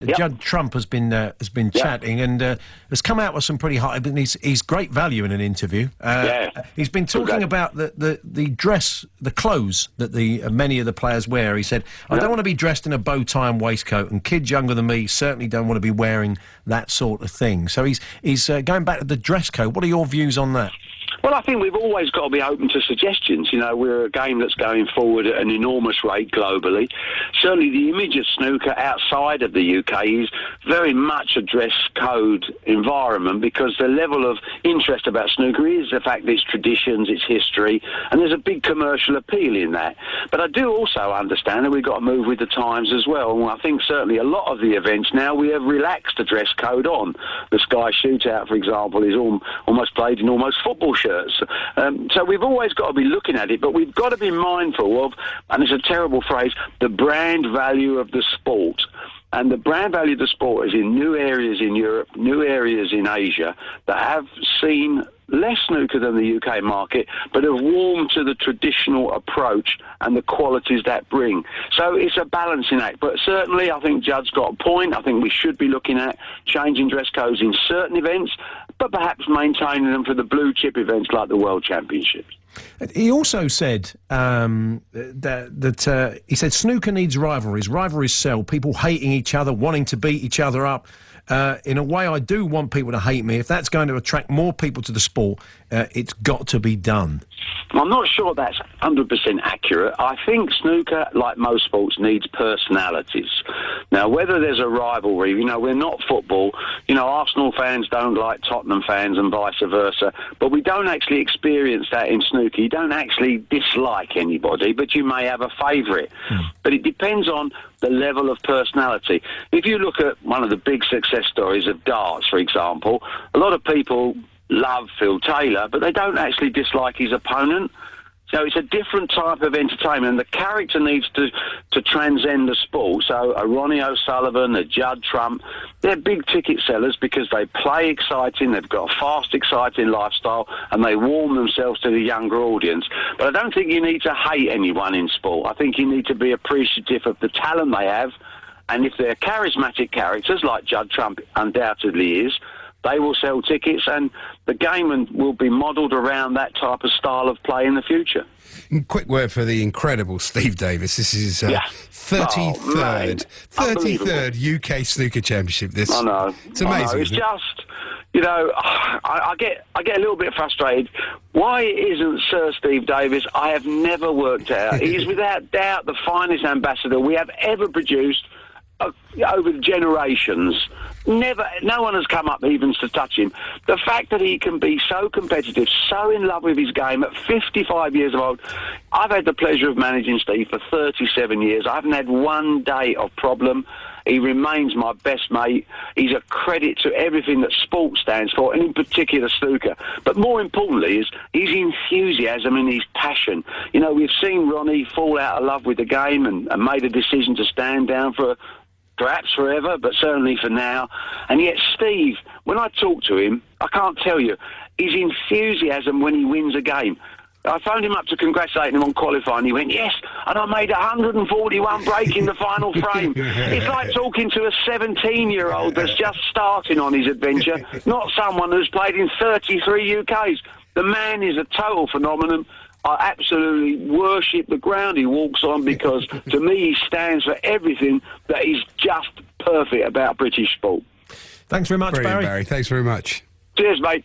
Yep. Judd Trump has been chatting and has come out with some pretty high. He's great value in an interview. He's been talking about the dress, the clothes that many of the players wear. He said, "I don't want to be dressed in a bow tie and waistcoat, and kids younger than me certainly don't want to be wearing that sort of thing." So he's going back to the dress code. What are your views on that? Well, I think we've always got to be open to suggestions. You know, we're a game that's going forward at an enormous rate globally. Certainly the image of snooker outside of the UK is very much a dress code environment, because the level of interest about snooker is the fact that its traditions, its history, and there's a big commercial appeal in that. But I do also understand that we've got to move with the times as well. And I think certainly a lot of the events now we have relaxed the dress code on. The Sky Shootout, for example, is almost played in almost football shirts. So we've always got to be looking at it, but we've got to be mindful of, and it's a terrible phrase, the brand value of the sport. And the brand value of the sport is in new areas in Europe, new areas in Asia that have seen less snooker than the UK market, but have warmed to the traditional approach and the qualities that bring. So it's a balancing act. But certainly I think Judd's got a point. I think we should be looking at changing dress codes in certain events, but perhaps maintaining them for the blue chip events like the World Championships. He also said he said snooker needs rivalries. Rivalries sell. People hating each other, wanting to beat each other up. In a way, I do want people to hate me. If that's going to attract more people to the sport, it's got to be done. I'm not sure that's 100% accurate. I think snooker, like most sports, needs personalities. Now, whether there's a rivalry, you know, we're not football. You know, Arsenal fans don't like Tottenham fans and vice versa. But we don't actually experience that in snooker. You don't actually dislike anybody, but you may have a favourite. But it depends on the level of personality. If you look at one of the big success stories of darts, for example, a lot of people love Phil Taylor, but they don't actually dislike his opponent. So it's a different type of entertainment, and the character needs to transcend the sport. So a Ronnie O'Sullivan, a Judd Trump, they're big ticket sellers because they play exciting, they've got a fast, exciting lifestyle, and they warm themselves to the younger audience. But I don't think you need to hate anyone in sport. I think you need to be appreciative of the talent they have, and if they're charismatic characters, like Judd Trump undoubtedly is, they will sell tickets, and the game will be modelled around that type of style of play in the future. Quick word for the incredible Steve Davis. This is 33rd UK Snooker Championship. I know. It's amazing. It's just, you know, I get a little bit frustrated. Why isn't Sir Steve Davis? I have never worked out. He's without doubt the finest ambassador we have ever produced over generations. Never, no one has come up even to touch him. The fact that he can be so competitive, so in love with his game at 55 years old. I've had the pleasure of managing Steve for 37 years. I haven't had one day of problem. He remains my best mate. He's a credit to everything that sport stands for, and in particular snooker. But more importantly is his enthusiasm and his passion. You know, we've seen Ronnie fall out of love with the game and made a decision to stand down for perhaps forever, but certainly for now. And yet Steve, when I talk to him, I can't tell you, his enthusiasm when he wins a game. I phoned him up to congratulate him on qualifying. He went, yes, and I made 141 break in the final frame. It's like talking to a 17-year-old that's just starting on his adventure, not someone who's played in 33 UKs. The man is a total phenomenon. I absolutely worship the ground he walks on, because to me he stands for everything that is just perfect about British sport. Thanks very much, Brilliant, Barry. Barry. Thanks very much. Cheers, mate.